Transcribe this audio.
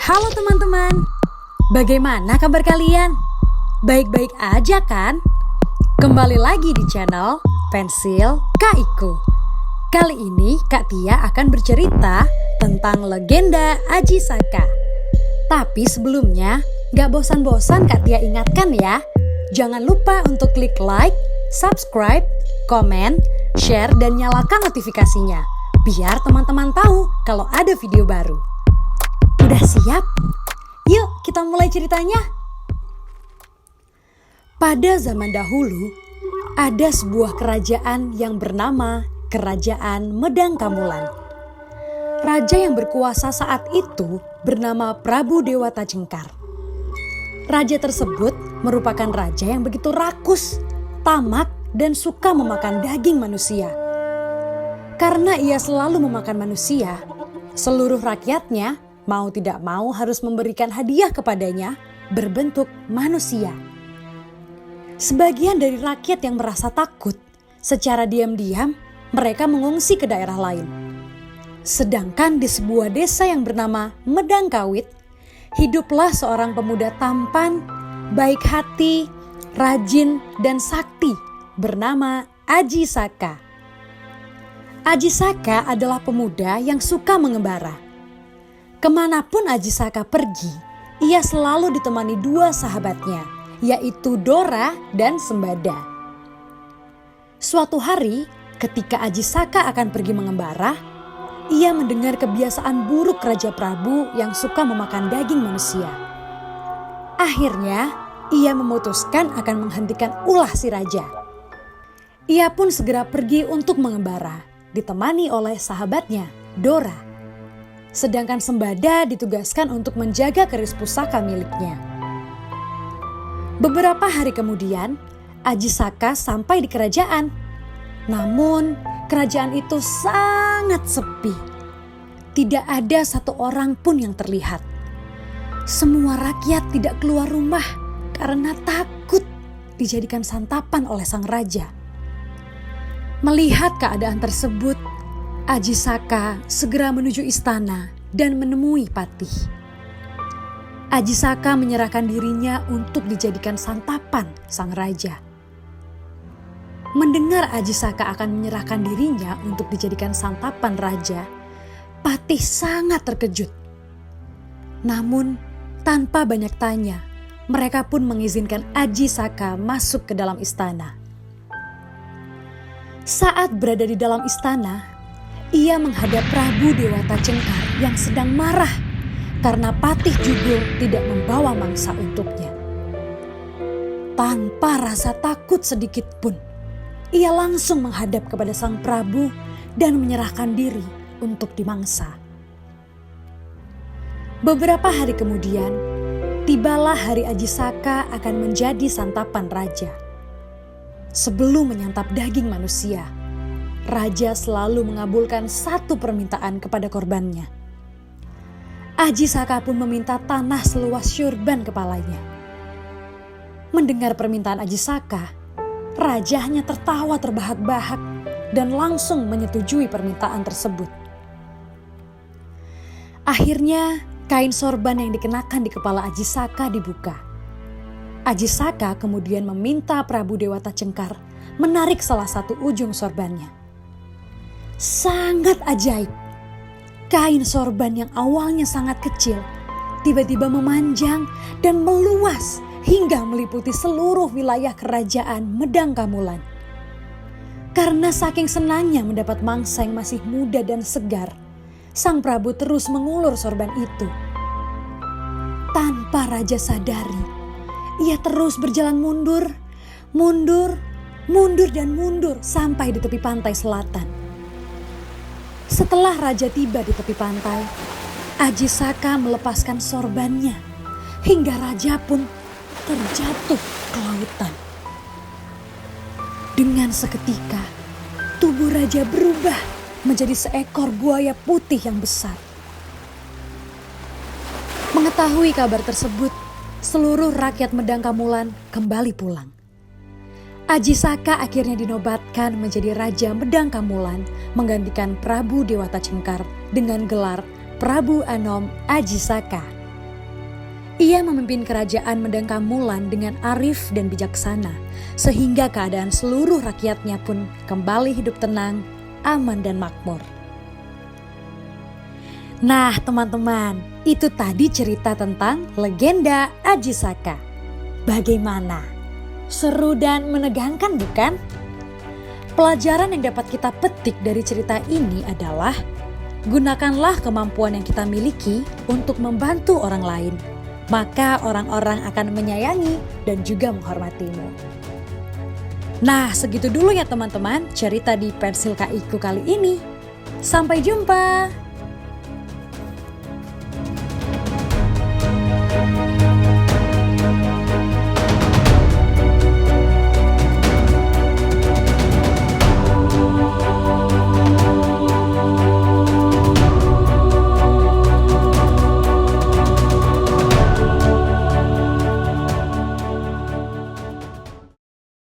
Halo teman-teman, bagaimana kabar kalian? Baik-baik aja kan? Kembali lagi di channel Pensil Kak Iko. Kali ini Kak Tia akan bercerita tentang legenda Aji Saka. Tapi sebelumnya, gak bosan-bosan Kak Tia ingatkan ya, jangan lupa untuk klik like, subscribe, komen, share, dan nyalakan notifikasinya, biar teman-teman tahu kalau ada video baru. Udah siap? Yuk kita mulai ceritanya. Pada zaman dahulu, ada sebuah kerajaan yang bernama Kerajaan Medang Kamulan. Raja yang berkuasa saat itu bernama Prabu Dewata Cengkar. Raja tersebut merupakan raja yang begitu rakus, tamak, dan suka memakan daging manusia. Karena ia selalu memakan manusia, seluruh rakyatnya mau tidak mau harus memberikan hadiah kepadanya berbentuk manusia. Sebagian dari rakyat yang merasa takut, secara diam-diam mereka mengungsi ke daerah lain. Sedangkan di sebuah desa yang bernama Medangkawit, hiduplah seorang pemuda tampan, baik hati, rajin, dan sakti bernama Aji Saka. Aji Saka adalah pemuda yang suka mengembara. Kemanapun Aji Saka pergi, ia selalu ditemani dua sahabatnya, yaitu Dora dan Sembada. Suatu hari, ketika Aji Saka akan pergi mengembara, ia mendengar kebiasaan buruk Raja Prabu yang suka memakan daging manusia. Akhirnya, ia memutuskan akan menghentikan ulah si raja. Ia pun segera pergi untuk mengembara, ditemani oleh sahabatnya, Dora. Sedangkan Sembada ditugaskan untuk menjaga keris pusaka miliknya. Beberapa hari kemudian, Aji Saka sampai di kerajaan. Namun, kerajaan itu sangat sepi. Tidak ada satu orang pun yang terlihat. Semua rakyat tidak keluar rumah karena takut dijadikan santapan oleh sang raja. Melihat keadaan tersebut, Aji Saka segera menuju istana dan menemui Patih. Aji Saka menyerahkan dirinya untuk dijadikan santapan sang raja. Mendengar Aji Saka akan menyerahkan dirinya untuk dijadikan santapan raja, Patih sangat terkejut. Namun tanpa banyak tanya, mereka pun mengizinkan Aji Saka masuk ke dalam istana. Saat berada di dalam istana, ia menghadap Prabu Dewata Cengkar yang sedang marah karena Patih Jugul tidak membawa mangsa untuknya. Tanpa rasa takut sedikit pun, ia langsung menghadap kepada sang Prabu dan menyerahkan diri untuk dimangsa. Beberapa hari kemudian, tibalah hari Aji Saka akan menjadi santapan raja. Sebelum menyantap daging manusia, raja selalu mengabulkan satu permintaan kepada korbannya. Aji Saka pun meminta tanah seluas syurban kepalanya. Mendengar permintaan Aji Saka, raja hanya tertawa terbahak-bahak dan langsung menyetujui permintaan tersebut. Akhirnya, kain sorban yang dikenakan di kepala Aji Saka dibuka. Aji Saka kemudian meminta Prabu Dewata Cengkar menarik salah satu ujung sorbannya. Sangat ajaib. Kain sorban yang awalnya sangat kecil tiba-tiba memanjang dan meluas hingga meliputi seluruh wilayah kerajaan Medang Kamulan. Karena saking senangnya mendapat mangsa yang masih muda dan segar, sang Prabu terus mengulur sorban itu. Tanpa raja sadari, ia terus berjalan mundur dan mundur sampai di tepi pantai selatan. Setelah raja tiba di tepi pantai, Aji Saka melepaskan sorbannya hingga raja pun terjatuh ke lautan. Dengan seketika, tubuh raja berubah menjadi seekor buaya putih yang besar. Mengetahui kabar tersebut, seluruh rakyat Medang Kamulan kembali pulang. Aji Saka akhirnya dinobatkan menjadi Raja Medang Kamulan, menggantikan Prabu Dewata Cengkar dengan gelar Prabu Anom Aji Saka. Ia memimpin kerajaan Medangkamulan dengan arif dan bijaksana, sehingga keadaan seluruh rakyatnya pun kembali hidup tenang, aman dan makmur. Nah teman-teman, itu tadi cerita tentang legenda Aji Saka. Bagaimana? Seru dan menegangkan bukan? Pelajaran yang dapat kita petik dari cerita ini adalah gunakanlah kemampuan yang kita miliki untuk membantu orang lain. Maka orang-orang akan menyayangi dan juga menghormatimu. Nah, segitu dulu ya teman-teman cerita di Pensil Kak Iku kali ini. Sampai jumpa.